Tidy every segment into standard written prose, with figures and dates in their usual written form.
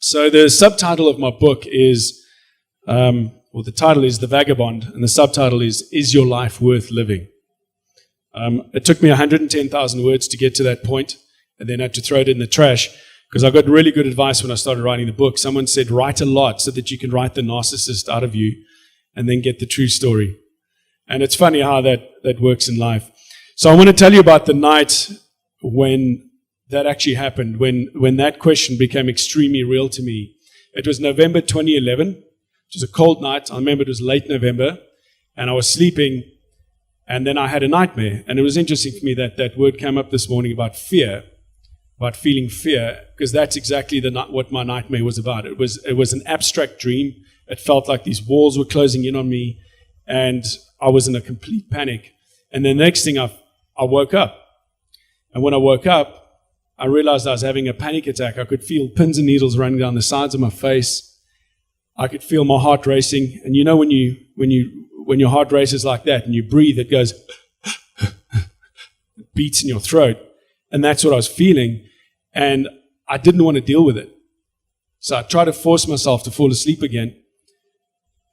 So the subtitle of my book is, the title is The Vagabond, and the subtitle is Your Life Worth Living? It took me 110,000 words to get to that point, and then I had to throw it in the trash, because I got really good advice when I started writing the book. Someone said, write a lot so that you can write the narcissist out of you and then get the true story. And it's funny how that works in life. So I want to tell you about the night when that actually happened, when that question became extremely real to me. It was November 2011. It was a cold night. I remember it was late November, and I was sleeping, and then I had a nightmare. And it was interesting for me that word came up this morning about fear, about feeling fear, because that's exactly what my nightmare was about. It was an abstract dream. It felt like these walls were closing in on me, and I was in a complete panic. And the next thing, I woke up. And when I woke up, I realized I was having a panic attack. I could feel pins and needles running down the sides of my face. I could feel my heart racing. And you know when your heart races like that and you breathe, it goes, it beats in your throat. And that's what I was feeling. And I didn't want to deal with it. So I tried to force myself to fall asleep again.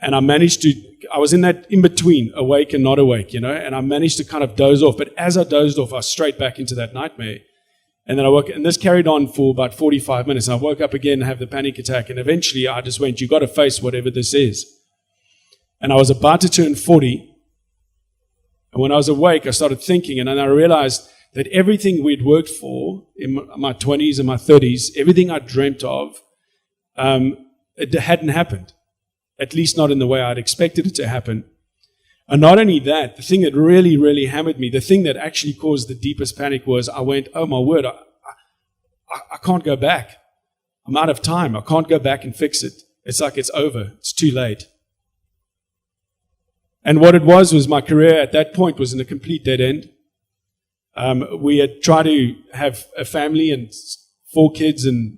And I was in that in-between, awake and not awake, and I managed to kind of doze off. But as I dozed off, I was straight back into that nightmare. And then I woke, and this carried on for about 45 minutes. And I woke up again and have the panic attack. And eventually I just went, you got to face whatever this is. And I was about to turn 40. And when I was awake, I started thinking, and then I realized that everything we'd worked for in my 20s and my 30s, everything I dreamt of, it hadn't happened. At least not in the way I'd expected it to happen. And not only that, the thing that really, really hammered me, the thing that actually caused the deepest panic was I went, oh my word, I can't go back. I'm out of time. I can't go back and fix it. It's like it's over. It's too late. And what it was my career at that point was in a complete dead end. We had tried to have a family and 4 kids, and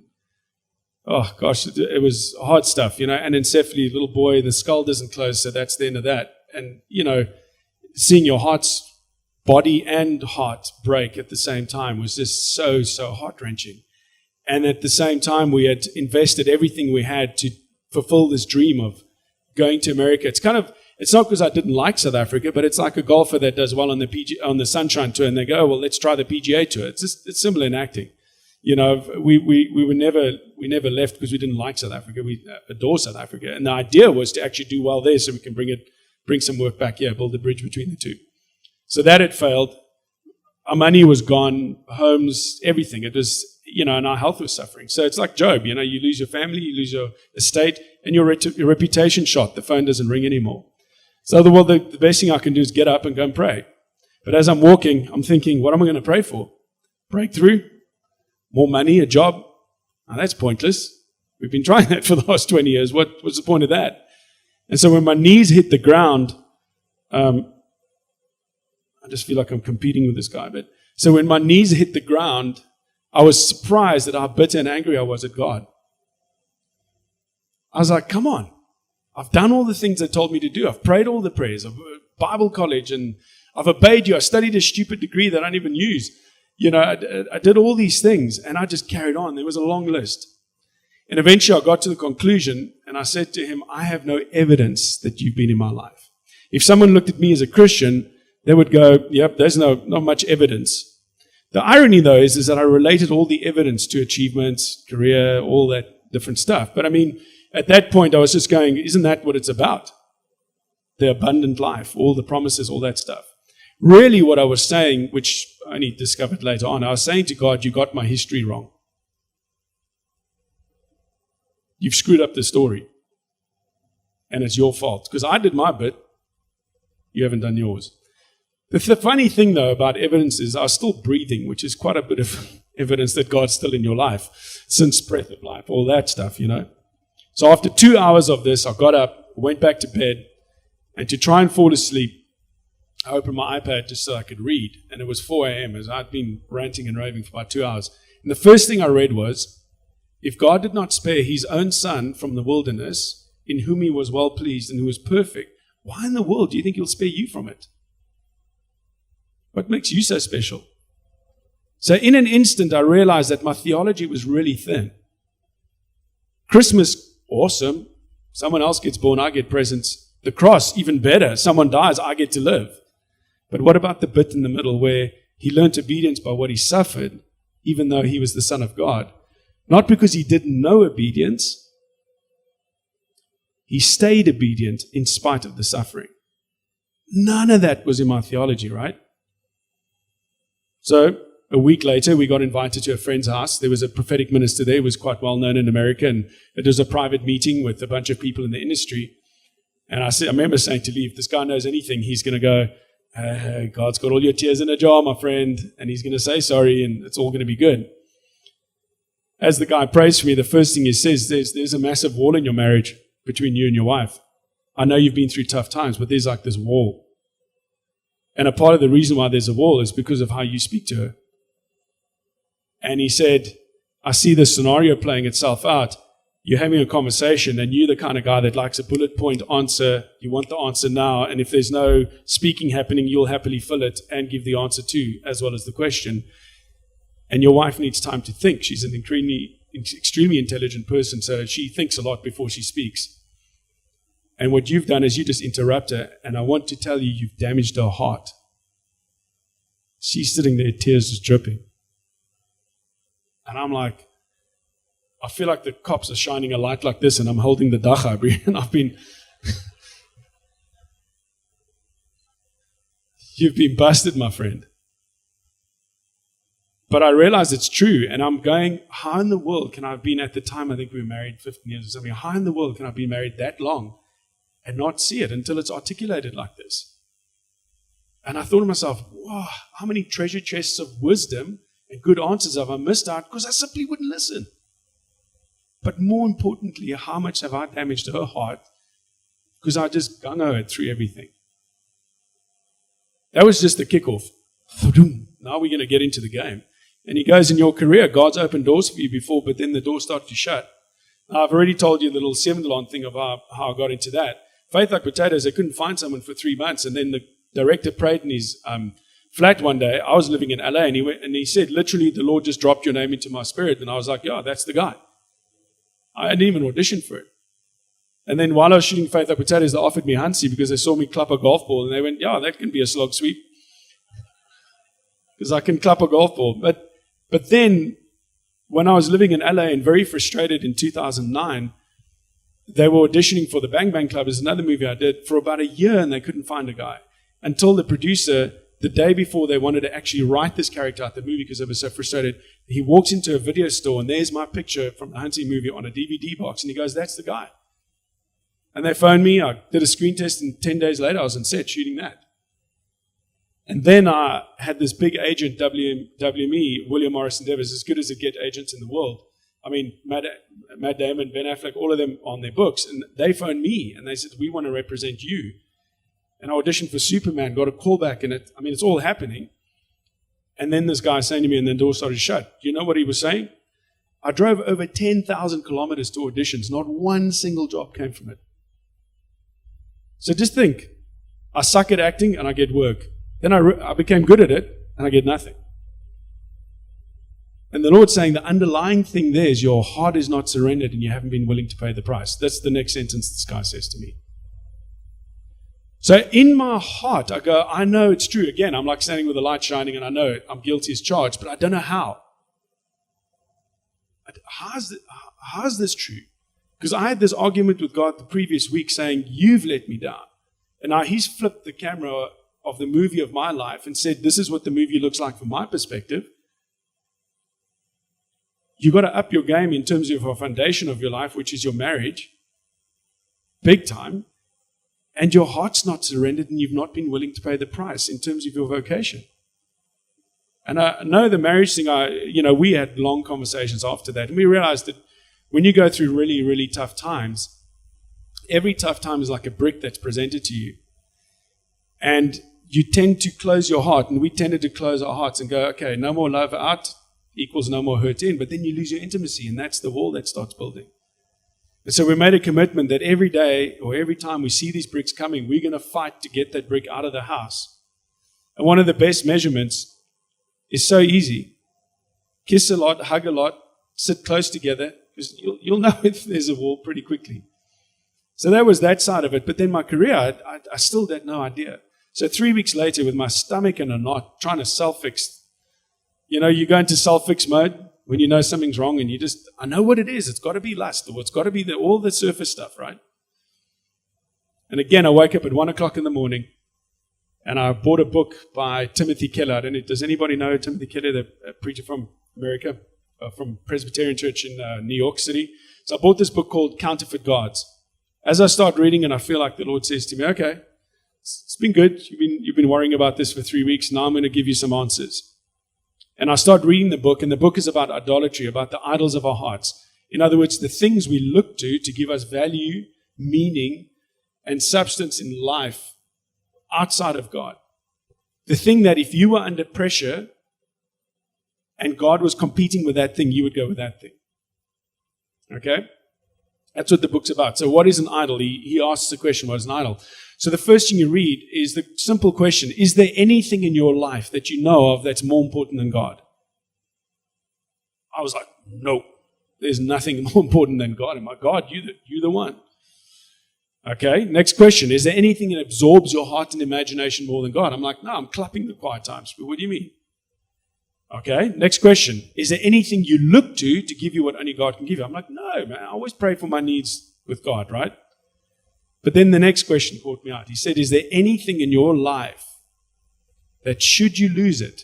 oh gosh, it was hard stuff, anencephaly, little boy, the skull doesn't close, so that's the end of that. And, seeing your body and heart break at the same time was just so, so heart-wrenching. And at the same time, we had invested everything we had to fulfill this dream of going to America. It's not because I didn't like South Africa, but it's like a golfer that does well on the Sunshine Tour, and they go, oh, well, let's try the PGA Tour. It's similar in acting. We never left because we didn't like South Africa. We adore South Africa. And the idea was to actually do well there so we can bring some work back here, build a bridge between the two. So that had failed. Our money was gone, homes, everything. It was, and our health was suffering. So it's like Job, you lose your family, you lose your estate, and your reputation shot. The phone doesn't ring anymore. So the best thing I can do is get up and go and pray. But as I'm walking, I'm thinking, what am I going to pray for? Breakthrough? More money, a job? Now, that's pointless. We've been trying that for the last 20 years. What's the point of that? And so when my knees hit the ground, I just feel like I'm competing with this guy. But so when my knees hit the ground, I was surprised at how bitter and angry I was at God. I was like, come on. I've done all the things they told me to do. I've prayed all the prayers. I've Bible college, and I've obeyed you. I studied a stupid degree that I don't even use. I did all these things, and I just carried on. There was a long list. And eventually I got to the conclusion, and I said to him, I have no evidence that you've been in my life. If someone looked at me as a Christian, they would go, yep, there's not much evidence. The irony, though, is that I related all the evidence to achievements, career, all that different stuff. But at that point, I was just going, isn't that what it's about? The abundant life, all the promises, all that stuff. Really what I was saying, which I only discovered later on, I was saying to God, you got my history wrong. You've screwed up the story. And it's your fault. Because I did my bit. You haven't done yours. The funny thing, though, about evidence is I was still breathing, which is quite a bit of evidence that God's still in your life. Since breath of life, all that stuff, So after 2 hours of this, I got up, went back to bed, and to try and fall asleep, I opened my iPad just so I could read, and it was 4 a.m. as I'd been ranting and raving for about 2 hours. And the first thing I read was, if God did not spare his own son from the wilderness, in whom he was well pleased and who was perfect, why in the world do you think he'll spare you from it? What makes you so special? So in an instant, I realized that my theology was really thin. Christmas, awesome. Someone else gets born, I get presents. The cross, even better. Someone dies, I get to live. But what about the bit in the middle where he learned obedience by what he suffered, even though he was the Son of God? Not because he didn't know obedience. He stayed obedient in spite of the suffering. None of that was in my theology, right? So a week later, we got invited to a friend's house. There was a prophetic minister there who was quite well known in America, and it was a private meeting with a bunch of people in the industry. And I remember saying to Lee, if this guy knows anything, he's going to go, God's got all your tears in a jar, my friend, and he's going to say sorry, and it's all going to be good. As the guy prays for me, the first thing he says, there's a massive wall in your marriage between you and your wife. I know you've been through tough times, but there's like this wall. And a part of the reason why there's a wall is because of how you speak to her. And he said, I see this scenario playing itself out. You're having a conversation, and you're the kind of guy that likes a bullet point answer. You want the answer now, and if there's no speaking happening, you'll happily fill it and give the answer too, as well as the question. And your wife needs time to think. She's an extremely intelligent person, so she thinks a lot before she speaks. And what you've done is you just interrupt her, and I want to tell you, you've damaged her heart. She's sitting there, tears just dripping. And I'm like, I feel like the cops are shining a light like this, and I'm holding the dagabri, and you've been busted, my friend. But I realize it's true, and I'm going, how in the world can I have been, at the time, I think we were married 15 years or something, how in the world can I have been married that long and not see it until it's articulated like this? And I thought to myself, wow, how many treasure chests of wisdom and good answers have I missed out because I simply wouldn't listen? But more importantly, how much have I damaged her heart because I just gung-hoed through everything? That was just the kickoff. Now we're going to get into the game. And he goes, in your career, God's opened doors for you before, but then the doors start to shut. Now, I've already told you the little 7-alarm thing of how I got into that. Faith Like Potatoes, they couldn't find someone for 3 months. And then the director prayed in his flat one day. I was living in LA, and he said, literally, the Lord just dropped your name into my spirit. And I was like, yeah, that's the guy. I didn't even audition for it. And then while I was shooting Faith Like Potatoes, they offered me Hansie because they saw me clap a golf ball. And they went, yeah, that can be a slog sweep. Because I can clap a golf ball. But then, when I was living in LA and very frustrated in 2009, they were auditioning for the Bang Bang Club. Is another movie I did for about a year, and they couldn't find a guy. Until the producer, the day before they wanted to actually write this character out the movie because they were so frustrated, he walks into a video store, and there's my picture from the Hansie movie on a DVD box, and he goes, that's the guy. And they phoned me. I did a screen test, and 10 days later, I was on set shooting that. And then I had this big agent, WME, William Morrison Davis, as good as it gets agents in the world. I mean, Matt Damon, Ben Affleck, all of them on their books. And they phoned me, and they said, we want to represent you. And I auditioned for Superman, got a call back, and it's all happening. And then this guy saying to me, and then the door started shut. You know what he was saying? I drove over 10,000 kilometers to auditions. Not one single job came from it. So just think, I suck at acting, and I get work. Then I became good at it, and I get nothing. And the Lord's saying the underlying thing there is your heart is not surrendered and you haven't been willing to pay the price. That's the next sentence this guy says to me. So in my heart, I go, I know it's true. Again, I'm like standing with a light shining, and I know I'm guilty as charged, but I don't know how. How is this true? Because I had this argument with God the previous week saying, you've let me down. And now he's flipped the camera of the movie of my life and said, this is what the movie looks like from my perspective. You've got to up your game in terms of your foundation of your life, which is your marriage, big time, and your heart's not surrendered and you've not been willing to pay the price in terms of your vocation. And I know the marriage thing, we had long conversations after that, and we realized that when you go through really, really tough times, every tough time is like a brick that's presented to you. And you tend to close your heart, and we tended to close our hearts and go, okay, no more love out equals no more hurt in, but then you lose your intimacy, and that's the wall that starts building. And so we made a commitment that every day or every time we see these bricks coming, we're going to fight to get that brick out of the house. And one of the best measurements is so easy. Kiss a lot, hug a lot, sit close together, Because you'll know if there's a war pretty quickly. So that was that side of it. But then my career, I still had no idea. So 3 weeks later, with my stomach in a knot, trying to self-fix, you go into self-fix mode when you know something's wrong and I know what it is. It's got to be lust, or it's got to be all the surface stuff, right? And again, I woke up at 1 o'clock in the morning and I bought a book by Timothy Keller. I don't know, does anybody know Timothy Keller, the preacher from America, from Presbyterian Church in New York City? So I bought this book called Counterfeit Gods. As I start reading, and I feel like the Lord says to me, okay, it's been good. You've been worrying about this for 3 weeks. Now I'm going to give you some answers. And I start reading the book, and the book is about idolatry, about the idols of our hearts. In other words, the things we look to give us value, meaning, and substance in life outside of God. The thing that if you were under pressure and God was competing with that thing, you would go with that thing. Okay? That's what the book's about. So what is an idol? He asks the question, what is an idol? So the first thing you read is the simple question, is there anything in your life that you know of that's more important than God? I was like, no, there's nothing more important than God. And my God, you're the one. Okay, next question, is there anything that absorbs your heart and imagination more than God? I'm like, no, I'm clapping the quiet times. But what do you mean? Okay, next question. Is there anything you look to give you what only God can give you? I'm like, no, man, I always pray for my needs with God, right? But then the next question caught me out. He said, is there anything in your life that should you lose it,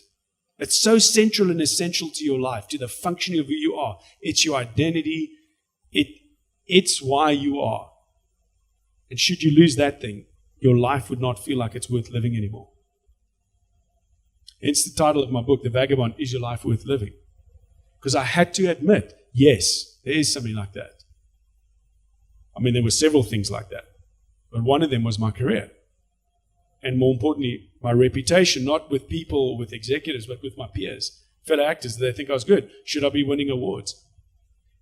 that's so central and essential to your life, to the functioning of who you are? It's your identity. It's why you are. And should you lose that thing, your life would not feel like it's worth living anymore. Hence the title of my book, The Vagabond, Is Your Life Worth Living? Because I had to admit, yes, there is something like that. I mean, there were several things like that. But one of them was my career. And more importantly, my reputation, not with people, with executives, but with my peers, fellow actors. They think I was good. Should I be winning awards?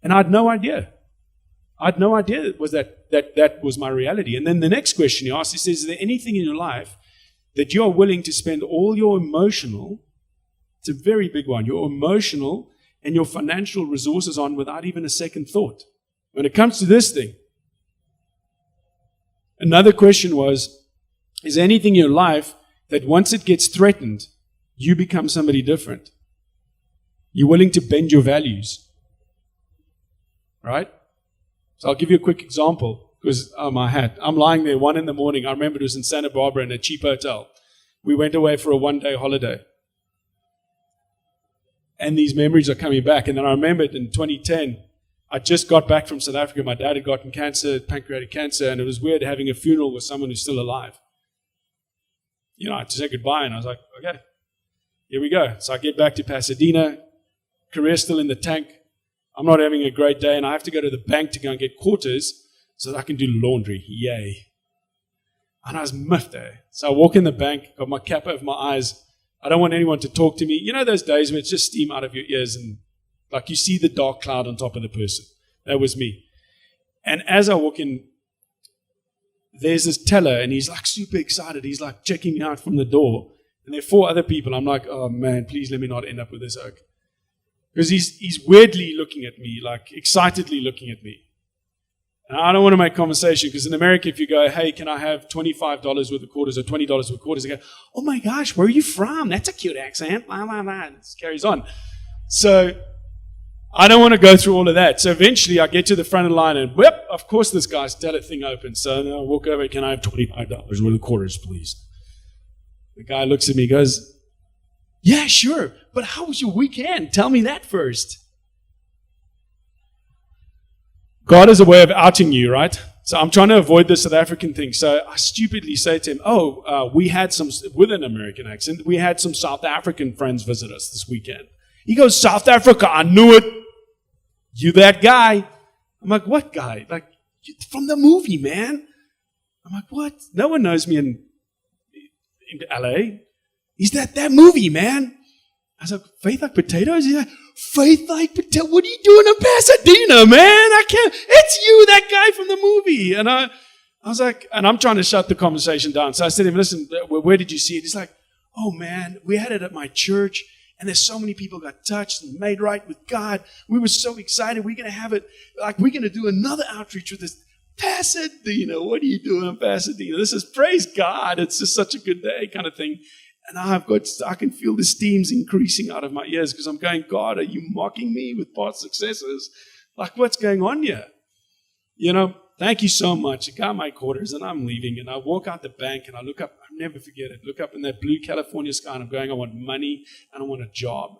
And I had no idea. I had no idea it was that was my reality. And then the next question he asked, he says, is there anything in your life that you are willing to spend all your emotional, it's a very big one, your emotional and your financial resources on without even a second thought? When it comes to this thing, another question was, is there anything in your life that once it gets threatened, you become somebody different? You're willing to bend your values. Right? So I'll give you a quick example. Because, oh, my hat. I'm lying there 1 a.m. I remember it was in Santa Barbara in a cheap hotel. We went away for a one-day holiday. And these memories are coming back. And then I remembered in 2010, I just got back from South Africa. My dad had gotten cancer, pancreatic cancer, and it was weird having a funeral with someone who's still alive. I had to say goodbye, and I was like, okay, here we go. So I get back to Pasadena, career still in the tank. I'm not having a great day, and I have to go to the bank to go and get quarters so that I can do laundry. Yay. And I was miffed there. So I walk in the bank, got my cap over my eyes. I don't want anyone to talk to me. You know those days where it's just steam out of your ears and like you see the dark cloud on top of the person. That was me. And as I walk in, there's this teller, and he's like super excited. He's like checking me out from the door. And there are 4 other people. I'm like, oh man, please let me not end up with this oak. Because he's weirdly looking at me, like excitedly looking at me. And I don't want to make conversation, because in America, if you go, hey, can I have $25 worth of quarters or $20 worth of quarters? They go, oh my gosh, where are you from? That's a cute accent. Blah, blah, blah. And it carries on. So I don't want to go through all of that. So eventually I get to the front of the line and whip, of course this guy's teller thing opens. So I walk over, can I have $25 worth of quarters, please? The guy looks at me and goes, yeah, sure. But how was your weekend? Tell me that first. God is a way of outing you, right? So I'm trying to avoid the South African thing. So I stupidly say to him, we had some, with an American accent, we had some South African friends visit us this weekend. He goes, South Africa, I knew it. You that guy. I'm like, what guy? Like, from the movie, man. I'm like, what? No one knows me in LA. He's that movie, man. I was like, Faith Like Potatoes? He's like, Faith Like Potatoes? What are you doing in Pasadena, man? I can't. It's you, that guy from the movie. And I was like, and I'm trying to shut the conversation down. So I said to him, listen, where did you see it? He's like, oh man, we had it at my church. And there's so many people got touched and made right with God. We were so excited. We're going to have it, like we're going to do another outreach with this. Pasadena, what are you doing in Pasadena? This is praise God. It's just such a good day kind of thing. And I can feel the steams increasing out of my ears because I'm going, God, are you mocking me with past successes? Like, what's going on here? Thank you so much. I got my quarters and I'm leaving. And I walk out the bank and I look up. I'll never forget it. Look up in that blue California sky and I'm going, I want money and I want a job.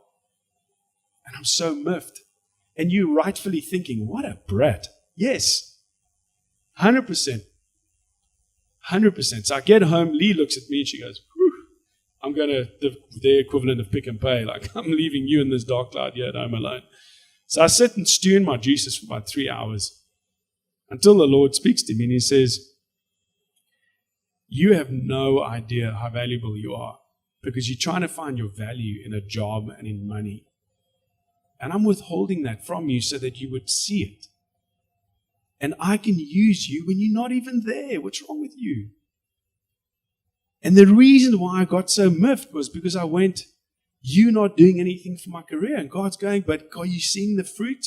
And I'm so miffed. And you rightfully thinking, what a brat. Yes. 100%. 100%. So I get home, Lee looks at me and she goes, whew, I'm going to the equivalent of pick and pay. Like, I'm leaving you in this dark cloud here at home alone. So I sit and stew in my juices for about 3 hours until the Lord speaks to me and he says, you have no idea how valuable you are because you're trying to find your value in a job and in money. And I'm withholding that from you so that you would see it. And I can use you when you're not even there. What's wrong with you? And the reason why I got so miffed was because I went, you're not doing anything for my career. And God's going, but are you seeing the fruit?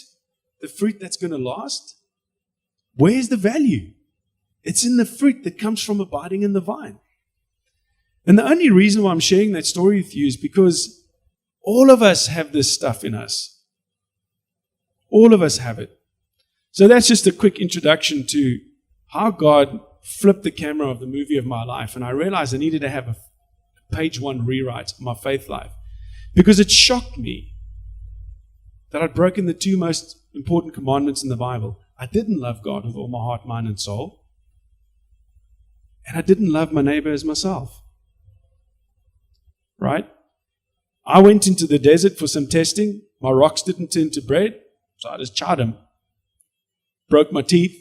The fruit that's going to last? Where's the value? It's in the fruit that comes from abiding in the vine. And the only reason why I'm sharing that story with you is because all of us have this stuff in us. All of us have it. So that's just a quick introduction to how God flipped the camera of the movie of my life. And I realized I needed to have a page 1 rewrite of my faith life because it shocked me that I'd broken the 2 most important commandments in the Bible. I didn't love God with all my heart, mind, and soul. And I didn't love my neighbor as myself. Right? I went into the desert for some testing. My rocks didn't turn to bread. So I just charred them. Broke my teeth.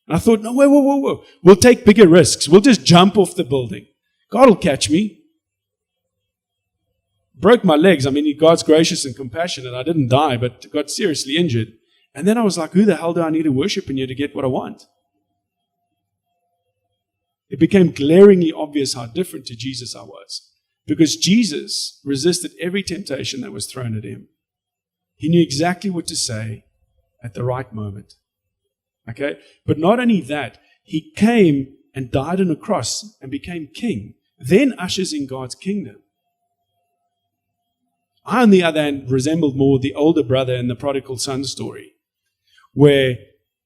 And I thought, no, whoa. We'll take bigger risks. We'll just jump off the building. God will catch me. Broke my legs. I mean, God's gracious and compassionate. I didn't die, but got seriously injured. And then I was like, who the hell do I need to worship in here to get what I want? It became glaringly obvious how different to Jesus I was. Because Jesus resisted every temptation that was thrown at him. He knew exactly what to say at the right moment. Okay? But not only that, he came and died on a cross and became king, then ushers in God's kingdom. I, on the other hand, resembled more the older brother in the prodigal son story, where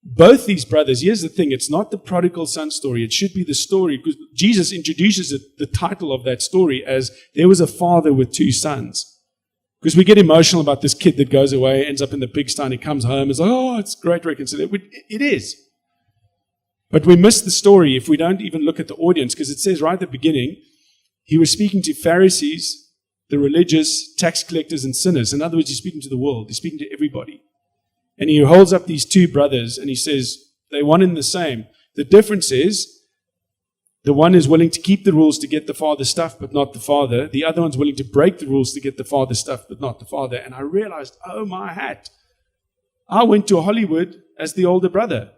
both these brothers, here's the thing, it's not the prodigal son story, it should be the story, because Jesus introduces the title of that story as there was a father with 2 sons. Because we get emotional about this kid that goes away, ends up in the pigsty, and he comes home, it's like, oh, it's great reconciliation. It is. But we miss the story if we don't even look at the audience, because it says right at the beginning, he was speaking to Pharisees, the religious, tax collectors, and sinners. In other words, he's speaking to the world. He's speaking to everybody. And he holds up these 2 brothers, and he says, they're one and the same. The difference is, the one is willing to keep the rules to get the father's stuff, but not the father. The other one's willing to break the rules to get the father's stuff, but not the father. And I realized, oh my hat. I went to Hollywood as the older brother,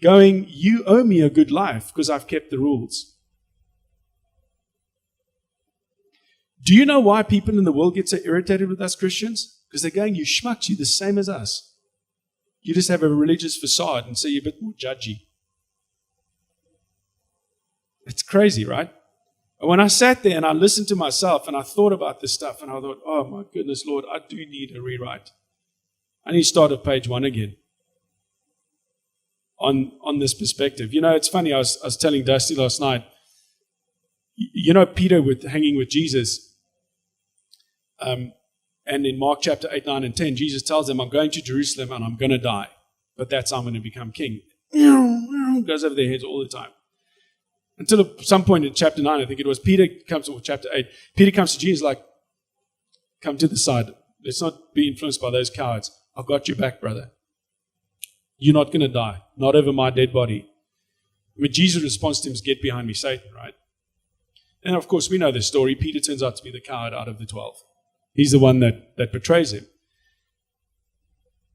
going, you owe me a good life because I've kept the rules. Do you know why people in the world get so irritated with us Christians? Because they're going, you schmucks, you're the same as us. You just have a religious facade and so you're a bit more judgy. It's crazy, right? And when I sat there and I listened to myself and I thought about this stuff and I thought, oh my goodness, Lord, I do need a rewrite. I need to start at page 1 again on this perspective. You know, it's funny, I was telling Dusty last night, you know, Peter hanging with Jesus, and in Mark chapter 8, 9, and 10, Jesus tells them, I'm going to Jerusalem and I'm going to die, but that's how I'm going to become king. Goes over their heads all the time. Until at some point in chapter 9, I think it was, chapter 8, Peter comes to Jesus like, come to the side. Let's not be influenced by those cowards. I've got your back, brother. You're not going to die. Not over my dead body. I mean, Jesus' response to him is, get behind me, Satan, right? And of course, we know this story. Peter turns out to be the coward out of the 12. He's the one that betrays him.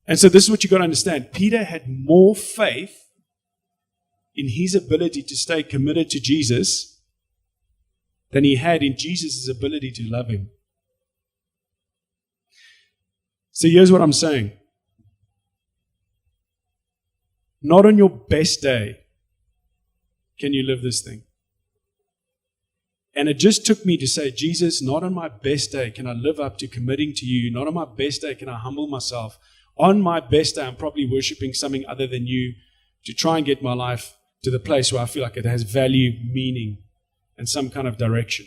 And so this is what you've got to understand. Peter had more faith in his ability to stay committed to Jesus than he had in Jesus' ability to love him. So here's what I'm saying. Not on your best day can you live this thing. And it just took me to say, Jesus, not on my best day can I live up to committing to you. Not on my best day can I humble myself. On my best day, I'm probably worshiping something other than you to try and get my life to the place where I feel like it has value, meaning, and some kind of direction.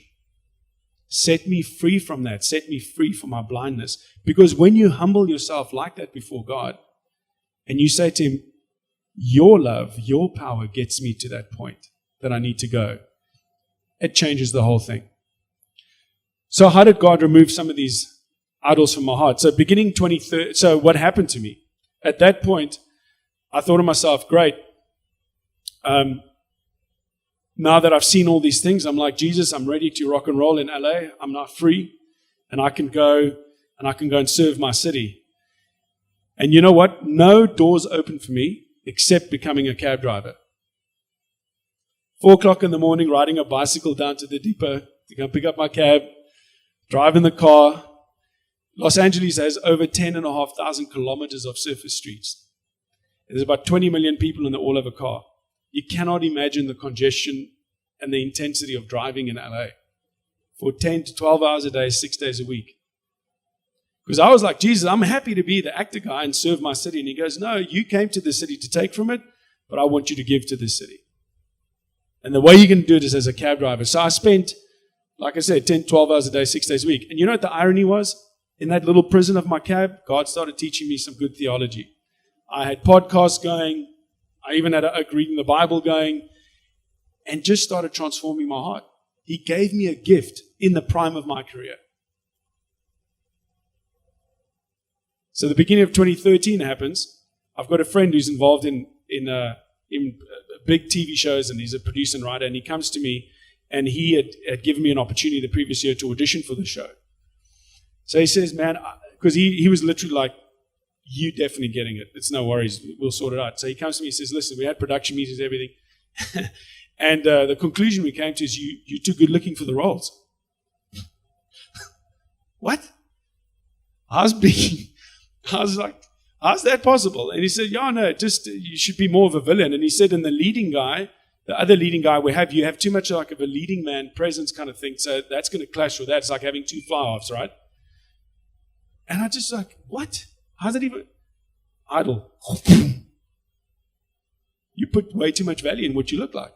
Set me free from that. Set me free from my blindness. Because when you humble yourself like that before God, and you say to Him, your love, your power gets me to that point that I need to go, it changes the whole thing. So how did God remove some of these idols from my heart? So beginning 23rd, so what happened to me? At that point, I thought to myself, great. Now that I've seen all these things, I'm like, Jesus, I'm ready to rock and roll in LA. I'm now free, and I can go and serve my city. And you know what? No doors open for me except becoming a cab driver. 4 o'clock in the morning, riding a bicycle down to the depot to go pick up my cab, drive in the car. Los Angeles has over 10,500 kilometers of surface streets. There's about 20 million people in the all-over car. You cannot imagine the congestion and the intensity of driving in LA for 10 to 12 hours a day, 6 days a week. Because I was like, Jesus, I'm happy to be the actor guy and serve my city. And He goes, no, you came to the city to take from it, but I want you to give to this city. And the way you can do it is as a cab driver. So I spent, like I said, 10, 12 hours a day, 6 days a week. And you know what the irony was? In that little prison of my cab, God started teaching me some good theology. I had podcasts going. I even had reading the Bible going. And just started transforming my heart. He gave me a gift in the prime of my career. So the beginning of 2013 happens. I've got a friend who's involved in big TV shows, and he's a producer and writer, and he comes to me, and he had given me an opportunity the previous year to audition for the show. So he says, man, because he was literally like, you definitely getting it. It's no worries. We'll sort it out. So he comes to me and says, listen, we had production meetings, everything. And the conclusion we came to is you're too good looking for the roles. What? I was like, how's that possible? And he said, yeah, no, just you should be more of a villain. And he said, and the other leading guy you have too much like of a leading man presence kind of thing. So that's going to clash with that. It's like having 2 fly-offs, right? And I just like, what? How's that even? Idol. You put way too much value in what you look like.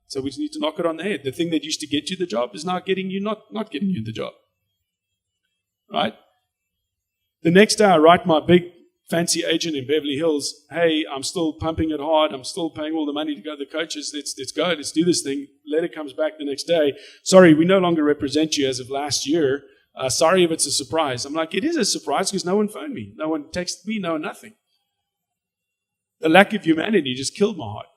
So we just need to knock it on the head. The thing that used to get you the job is now getting you not getting you the job. Right? The next day I write my big fancy agent in Beverly Hills, hey, I'm still pumping it hard. I'm still paying all the money to go to the coaches. Let's go. Let's do this thing. Letter comes back the next day. Sorry, we no longer represent you as of last year. Sorry if it's a surprise. I'm like, it is a surprise because no one phoned me. No one texted me. No nothing. The lack of humanity just killed my heart.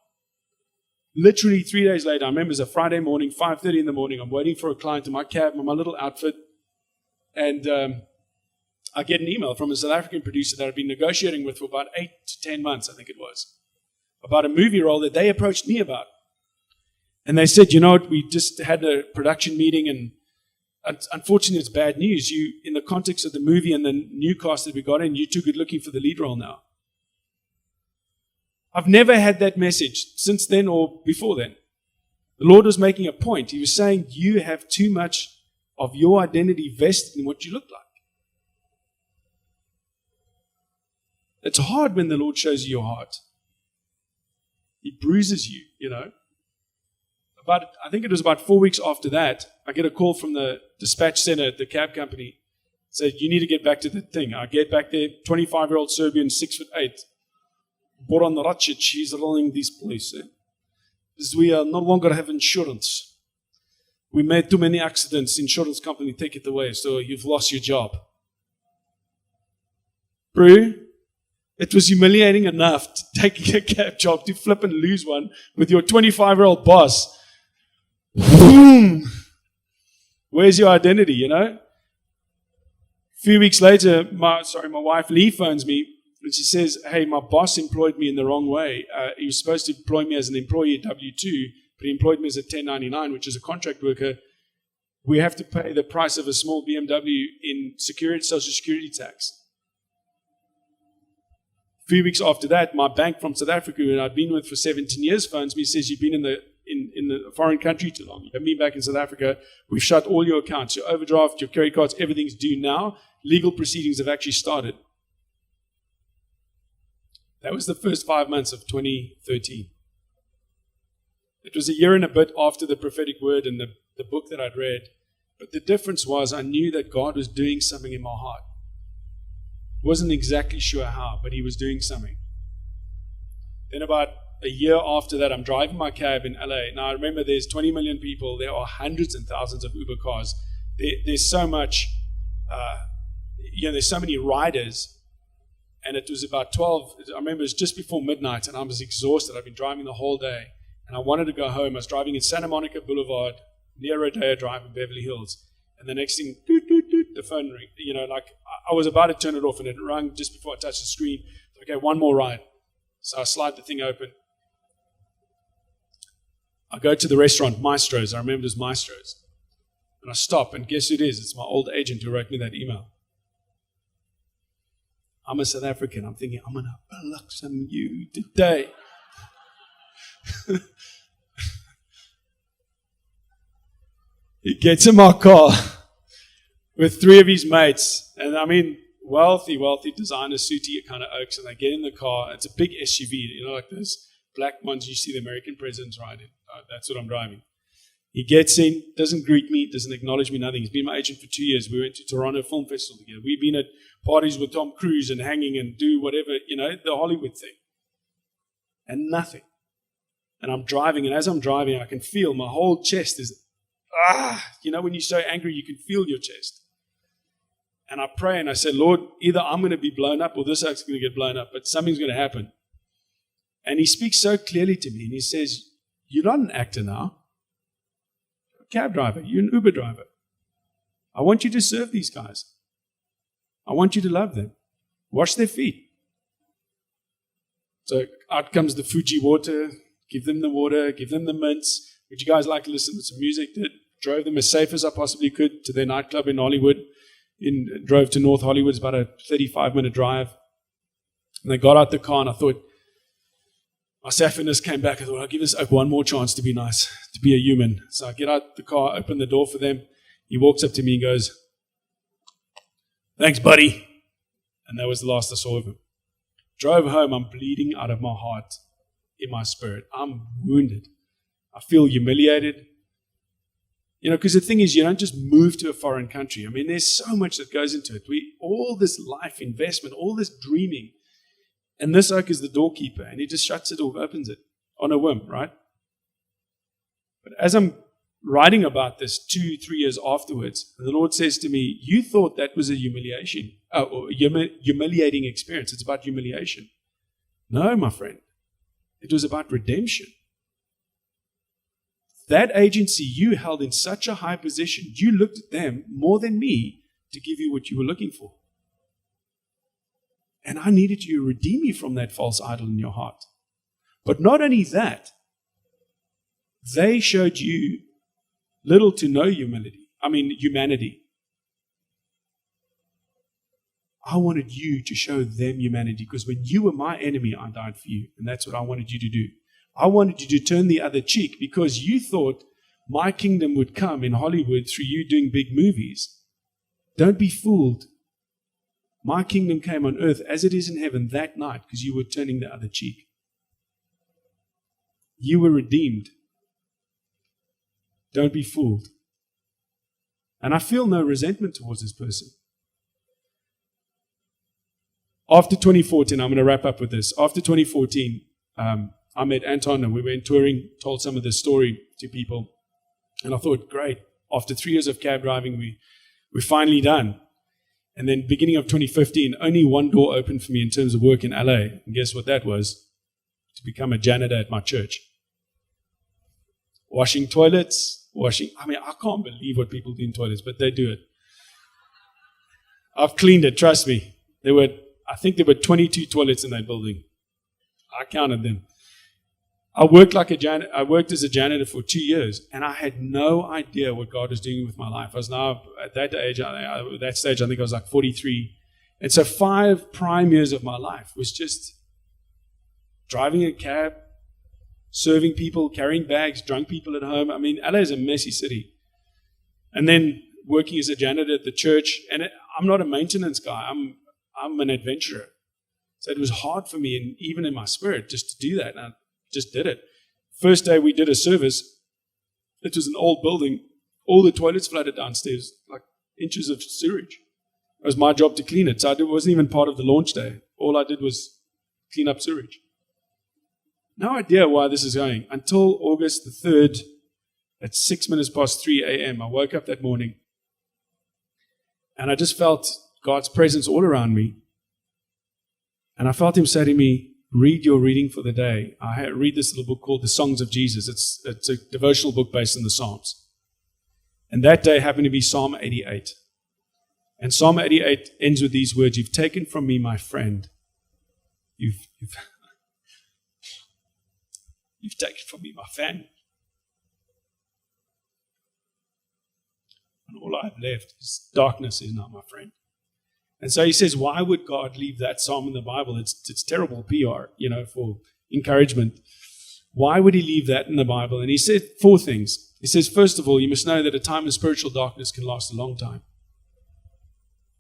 Literally 3 days later, I remember it was a Friday morning, 5:30 in the morning. I'm waiting for a client in my cab, in my little outfit. And I get an email from a South African producer that I've been negotiating with for about 8 to 10 months, I think it was, about a movie role that they approached me about. And they said, you know what, we just had a production meeting, and unfortunately it's bad news. You, in the context of the movie and the new cast that we got in, you're too good looking for the lead role now. I've never had that message since then or before then. The Lord was making a point. He was saying, you have too much of your identity vested in what you look like. It's hard when the Lord shows you your heart. He bruises you, you know. I think it was about 4 weeks after that, I get a call from the dispatch center at the cab company. Said, you need to get back to the thing. I get back there, 25-year-old Serbian, 6'8". Boran Racic, he's running this place. Because we no longer have insurance. We made too many accidents. Insurance company take it away, so you've lost your job. Bro, it was humiliating enough to take a cab job to flip and lose one with your 25-year-old boss. Boom! Where's your identity, you know? A few weeks later, my wife Lee phones me. And she says, hey, my boss employed me in the wrong way. He was supposed to employ me as an employee at W-2, but he employed me as a 1099, which is a contract worker. We have to pay the price of a small BMW in social security tax. A few weeks after that, my bank from South Africa, who I'd been with for 17 years, phones me, says, you've been in the foreign country too long. You haven't been back in South Africa. We've shut all your accounts, your overdraft, your credit cards, everything's due now. Legal proceedings have actually started. That was the first 5 months of 2013. It was a year and a bit after the prophetic word and the book that I'd read. But the difference was I knew that God was doing something in my heart. Wasn't exactly sure how, but he was doing something. Then about a year after that, I'm driving my cab in LA. Now I remember there's 20 million people. There are hundreds and thousands of Uber cars. There's so much, there's so many riders. And it was about 12, I remember it was just before midnight, and I was exhausted. I'd been driving the whole day, and I wanted to go home. I was driving in Santa Monica Boulevard, near Rodeo Drive in Beverly Hills. And the next thing, doot, doot, doot, the phone ring. I was about to turn it off, and it rang just before I touched the screen. Okay, one more ride. So I slide the thing open. I go to the restaurant, Maestro's. I remember it was Maestro's. And I stop, and guess who it is? It's my old agent who wrote me that email. I'm a South African. I'm thinking, I'm going to pluck some you today. He gets in my car with 3 of his mates. And I mean, wealthy designer suity kind of oaks. And they get in the car. It's a big SUV, like those black ones you see the American presidents riding. That's what I'm driving. He gets in, doesn't greet me, doesn't acknowledge me, nothing. He's been my agent for 2 years. We went to Toronto Film Festival together. We've been at parties with Tom Cruise and hanging and do whatever, the Hollywood thing. And nothing. And I'm driving, and as I'm driving, I can feel my whole chest is, when you're so angry, you can feel your chest. And I pray and I say, Lord, either I'm going to be blown up or this oak's going to get blown up, but something's going to happen. And he speaks so clearly to me, and he says, you're not an actor now. You're a cab driver. You're an Uber driver. I want you to serve these guys. I want you to love them. Wash their feet. So out comes the Fuji water. Give them the water. Give them the mints. Would you guys like to listen to some music? Drove them as safe as I possibly could to their nightclub in Hollywood. Drove to North Hollywood. It's about a 35-minute drive. And they got out the car, and I thought, my sapphirness came back. I thought, I'll give this oak one more chance to be nice, to be a human. So I get out the car, open the door for them. He walks up to me and goes, thanks, buddy. And that was the last I saw of him. Drove home, I'm bleeding out of my heart, in my spirit. I'm wounded. I feel humiliated. Because the thing is, you don't just move to a foreign country. I mean, there's so much that goes into it. All this life investment, all this dreaming. And this oak is the doorkeeper, and he just shuts it or opens it on a whim, right? But as I'm writing about this 2-3 years afterwards, the Lord says to me, you thought that was a humiliating experience. It's about humiliation. No, my friend. It was about redemption. That agency you held in such a high position, you looked at them more than me to give you what you were looking for. And I needed you to redeem you from that false idol in your heart. But not only that, they showed you little to no humanity. I wanted you to show them humanity, because when you were my enemy, I died for you. And that's what I wanted you to do. I wanted you to turn the other cheek, because you thought my kingdom would come in Hollywood through you doing big movies. Don't be fooled. My kingdom came on earth as it is in heaven that night, because you were turning the other cheek. You were redeemed. Don't be fooled. And I feel no resentment towards this person. After 2014, I'm going to wrap up with this. After 2014, I met Anton, and we went touring, told some of this story to people. And I thought, great. After 3 years of cab driving, we're finally done. And then beginning of 2015, only one door opened for me in terms of work in LA. And guess what that was? To become a janitor at my church. Washing toilets, I can't believe what people do in toilets, but they do it. I've cleaned it, trust me. I think there were 22 toilets in that building. I counted them. I worked as a janitor for 2 years, and I had no idea what God was doing with my life. I was now at that stage, I think I was like 43, And so 5 prime years of my life was just driving a cab, serving people, carrying bags, drunk people at home. I mean, LA is a messy city. And then working as a janitor at the church. And I'm not a maintenance guy. I'm an adventurer. So it was hard for me, and even in my spirit, just to do that. And I just did it. First day we did a service. It was an old building. All the toilets flooded downstairs, like inches of sewage. It was my job to clean it. So it wasn't even part of the launch day. All I did was clean up sewage. No idea why this is going. Until August the 3rd, at 6 minutes past 3 a.m., I woke up that morning, and I just felt God's presence all around me. And I felt Him say to me, read your reading for the day. I read this little book called The Songs of Jesus. It's a devotional book based on the Psalms. And that day happened to be Psalm 88. And Psalm 88 ends with these words, you've taken from me my friend. You've taken from me my family. And all I've left is darkness is not my friend. And so he says, why would God leave that psalm in the Bible? It's terrible PR, for encouragement. Why would He leave that in the Bible? And He said 4 things. He says, first of all, you must know that a time of spiritual darkness can last a long time.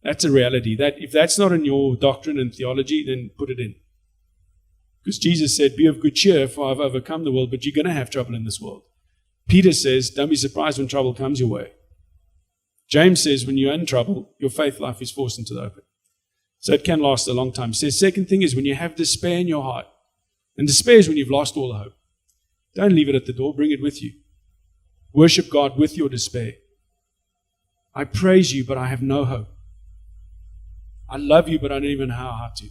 That's a reality. That if that's not in your doctrine and theology, then put it in. Because Jesus said, be of good cheer, for I've overcome the world, but you're going to have trouble in this world. Peter says, don't be surprised when trouble comes your way. James says, when you're in trouble, your faith life is forced into the open. So it can last a long time. He says, second thing is when you have despair in your heart. And despair is when you've lost all hope. Don't leave it at the door. Bring it with you. Worship God with your despair. I praise you, but I have no hope. I love you, but I don't even know how to.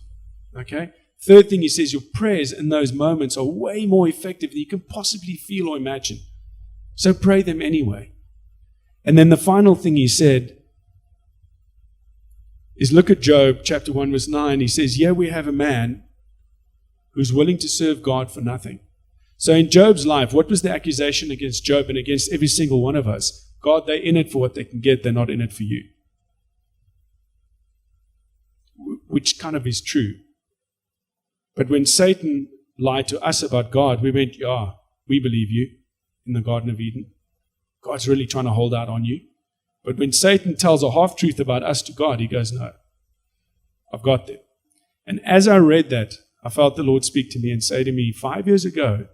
Okay? Third thing he says, your prayers in those moments are way more effective than you can possibly feel or imagine. So pray them anyway. And then the final thing he said is look at Job chapter 1 verse 9. He says, yeah, we have a man who's willing to serve God for nothing. So in Job's life, what was the accusation against Job and against every single one of us? God, they're in it for what they can get. They're not in it for you. Which kind of is true. But when Satan lied to us about God, we went, yeah, we believe you in the Garden of Eden. God's really trying to hold out on you. But when Satan tells a half-truth about us to God, he goes, no, I've got them. And as I read that, I felt the Lord speak to me and say to me, 5 years ago,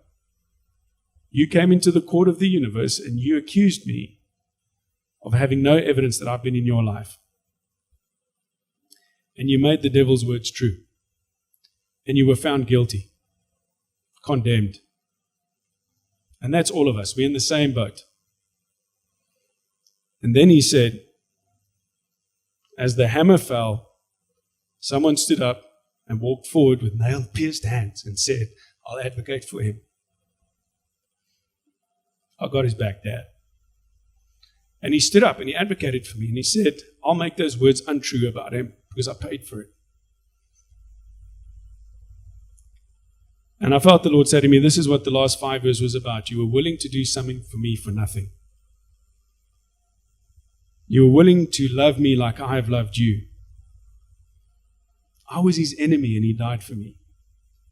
you came into the court of the universe and you accused me of having no evidence that I've been in your life. And you made the devil's words true. And you were found guilty, condemned. And that's all of us. We're in the same boat. And then he said, as the hammer fell, someone stood up and walked forward with nail-pierced hands and said, I'll advocate for him. I got his back, Dad. And he stood up and he advocated for me. And he said, I'll make those words untrue about him because I paid for it. And I felt the Lord say to me, this is what the last 5 years was about. You were willing to do something for me for nothing. You were willing to love me like I have loved you. I was his enemy and he died for me.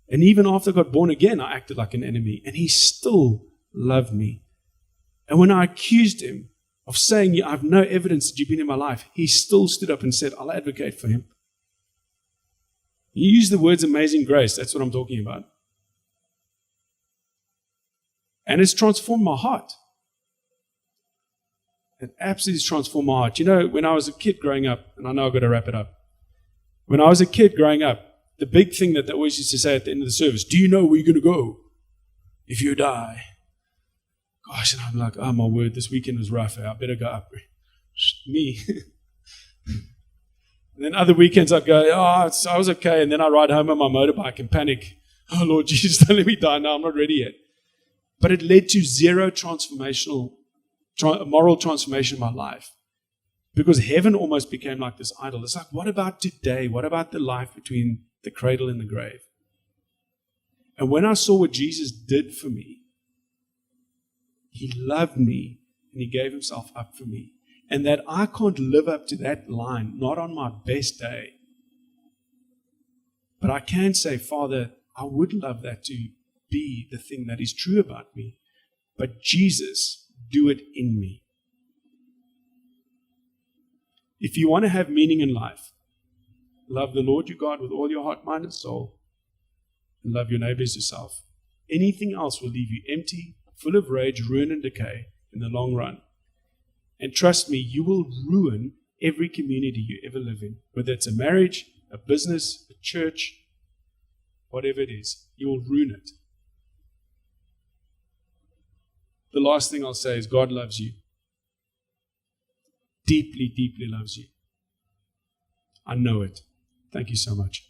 And even after I got born again, I acted like an enemy. And he still loved me. And when I accused him of saying, I have no evidence that you've been in my life, he still stood up and said, I'll advocate for him. He used the words amazing grace. That's what I'm talking about. And it's transformed my heart. It absolutely transformed my heart. You know, when I was a kid growing up, and I know I've got to wrap it up. When I was a kid growing up, the big thing that they always used to say at the end of the service, do you know where you're going to go if you die? Gosh, and I'm like, oh my word, this weekend was rough. I better go up. Me. And then other weekends I'd go, I was okay. And then I ride home on my motorbike and panic. Oh Lord Jesus, don't let me die now. I'm not ready yet. But it led to zero moral transformation in my life. Because heaven almost became like this idol. It's like, what about today? What about the life between the cradle and the grave? And when I saw what Jesus did for me, he loved me and he gave himself up for me. And that I can't live up to that line, not on my best day. But I can say, Father, I would love that to be the thing that is true about me. But Jesus, do it in me. If you want to have meaning in life, love the Lord your God with all your heart, mind, and soul, and love your neighbor as yourself. Anything else will leave you empty, full of rage, ruin, and decay in the long run. And trust me, you will ruin every community you ever live in, whether it's a marriage, a business, a church, whatever it is, you will ruin it. The last thing I'll say is God loves you. Deeply, deeply loves you. I know it. Thank you so much.